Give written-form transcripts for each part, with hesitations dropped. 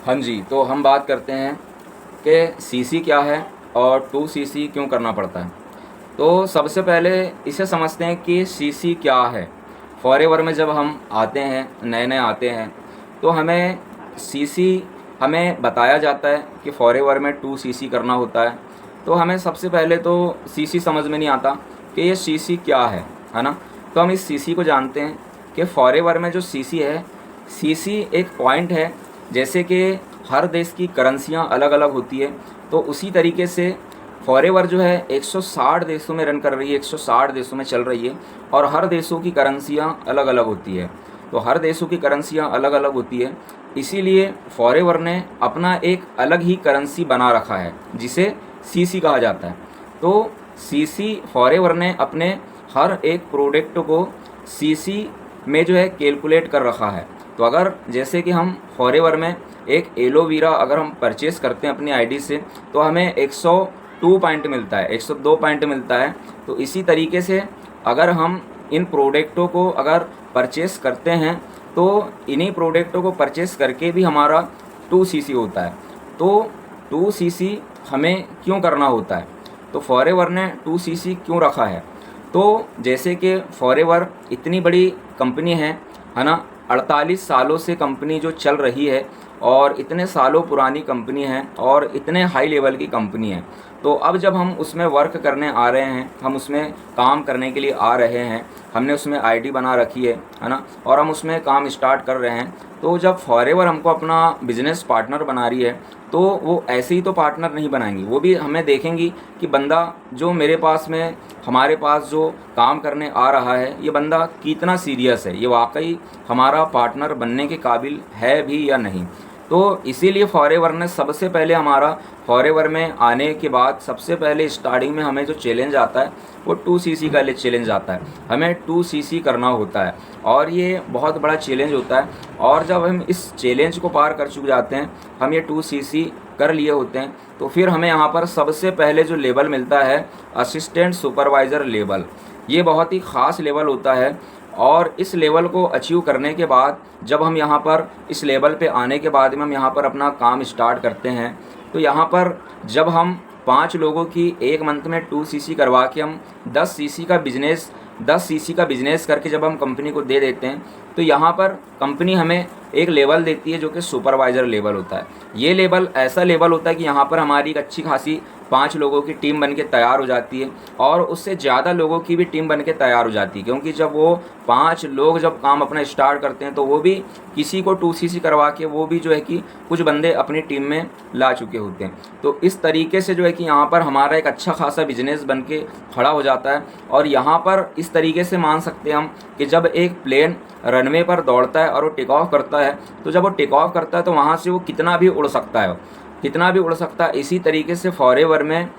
हाँ जी, तो हम बात करते हैं कि सीसी क्या है और 2 सीसी क्यों करना पड़ता है। तो सबसे पहले इसे समझते हैं कि सीसी क्या है। फॉरएवर में जब हम आते हैं, नए-नए आते हैं, तो हमें सीसी हमें बताया जाता है कि फॉरएवर में 2 सीसी करना होता है। तो हमें सबसे पहले तो सीसी समझ में नहीं आता कि ये सीसी क्या है ना? तो हम इस सीसी को जानते हैं कि फॉरएवर में जो सीसी है, सीसी एक पॉइंट है। जैसे कि हर देश की करेंसियाँ अलग-अलग होती है, तो उसी तरीके से फॉरएवर जो है 160 देशों में रन कर रही है, 160 देशों में चल रही है और हर देशों की करेंसियाँ अलग-अलग होती है। तो हर देशों की करेंसियाँ अलग-अलग होती है, इसीलिए फॉरएवर ने अपना एक अलग ही करेंसी बना रखा है, जिसे सीसी कहा जाता है। तो सीसी फॉरएवर ने अपने हर एक प्रोडक्ट को सीसी में जो है कैलकुलेट कर रखा है। तो अगर जैसे कि हम फॉरएवर में एक एलोवेरा अगर हम परचेज़ करते हैं अपनी आईडी से, तो हमें 102 पॉइंट मिलता है, 102 पॉइंट मिलता है। तो इसी तरीके से अगर हम इन प्रोडक्टों को अगर परचेज़ करते हैं, तो इन्हीं प्रोडक्टों को परचेज़ करके भी हमारा 2 सीसी होता है। तो 2 सीसी हमें क्यों करना होता है? तो फॉरएवर ने 2 सीसी क्यों रखा है? तो जैसे कि फॉरएवर इतनी बड़ी कंपनी है ना? 48 सालों से कंपनी जो चल रही है और इतने सालों पुरानी कंपनी है और इतने हाई लेवल की कंपनी है। तो अब जब हम उसमें वर्क करने आ रहे हैं, हम उसमें काम करने के लिए आ रहे हैं, हमने उसमें आईडी बना रखी है ना? और हम उसमें काम स्टार्ट कर रहे हैं, तो जब फॉरएवर हमको अपना बिजनेस पार्टनर बना रही है, तो वो ऐसे ही तो पार्टनर नहीं बनाएंगी, वो भी हमें देखेंगी कि बंदा जो मेरे पास में हमारे पास जो काम करने आ रहा है, ये बंदा कितना सीरियस है, ये वाकई हमारा पार्टनर बनने के काबिल है भी या नहीं। तो इसीलिए फॉरएवर ने सबसे पहले हमारा फॉरएवर में आने के बाद सबसे पहले स्टार्टिंग में हमें जो चैलेंज आता है, वो 2 सीसी का चैलेंज आता है। हमें 2 सीसी करना होता है और ये बहुत बड़ा चैलेंज होता है। और जब हम इस चैलेंज को पार कर चुके जाते हैं, हम ये 2 सीसी कर लिए होते हैं, तो फिर हमें यहाँ पर सबसे पहले जो लेवल मिलता है, असिस्टेंट सुपरवाइज़र लेवल। ये बहुत ही ख़ास लेवल होता है और इस लेवल को अचीव करने के बाद जब हम यहाँ पर इस लेवल पे आने के बाद में हम यहाँ पर अपना काम स्टार्ट करते हैं, तो यहाँ पर जब हम 5 लोगों की एक मंथ में 2 सीसी करवा के हम 10 सीसी का बिज़नेस करके जब हम कंपनी को दे देते हैं, तो यहाँ पर कंपनी हमें एक लेवल देती है जो कि सुपरवाइज़र लेवल होता है। ये लेवल ऐसा लेवल होता है कि यहाँ पर हमारी एक अच्छी खासी 5 लोगों की टीम बन के तैयार हो जाती है और उससे ज़्यादा लोगों की भी टीम बन के तैयार हो जाती है, क्योंकि जब वो 5 लोग जब काम अपना स्टार्ट करते हैं, तो वो भी किसी को 2 सीसी करवा के वो भी जो है कि कुछ बंदे अपनी टीम में ला चुके होते हैं। तो इस तरीके से जो है कि यहाँ पर हमारा एक अच्छा खासा बिजनेस बन के खड़ा हो जाता है। और यहाँ पर इस तरीके से मान सकते हैं हम कि जब एक प्लेन रनवे पर दौड़ता है और वो टेक ऑफ करता है, तो जब वो टेक ऑफ करता है तो वहाँ से वो कितना भी उड़ सकता है, कितना भी उड़ सकता है। इसी तरीके से फॉरएवर में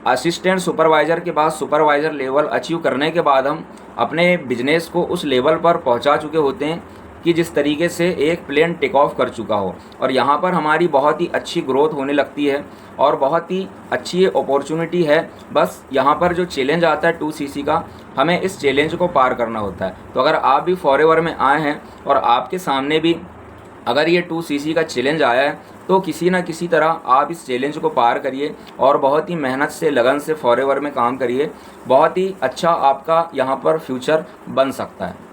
असिस्टेंट सुपरवाइज़र के बाद सुपरवाइज़र लेवल अचीव करने के बाद हम अपने बिजनेस को उस लेवल पर पहुंचा चुके होते हैं कि जिस तरीके से एक प्लेन टेक ऑफ कर चुका हो। और यहाँ पर हमारी बहुत ही अच्छी ग्रोथ होने लगती है और बहुत ही अच्छी अपॉर्चुनिटी है। बस यहाँ पर जो चैलेंज आता है 2 सीसी का, हमें इस चैलेंज को पार करना होता है। तो अगर आप भी फॉरएवर में आए हैं और आपके सामने भी अगर ये 2 सीसी का चैलेंज आया है, तो किसी ना किसी तरह आप इस चैलेंज को पार करिए और बहुत ही मेहनत से लगन से फॉरएवर में काम करिए। बहुत ही अच्छा आपका यहाँ पर फ्यूचर बन सकता है।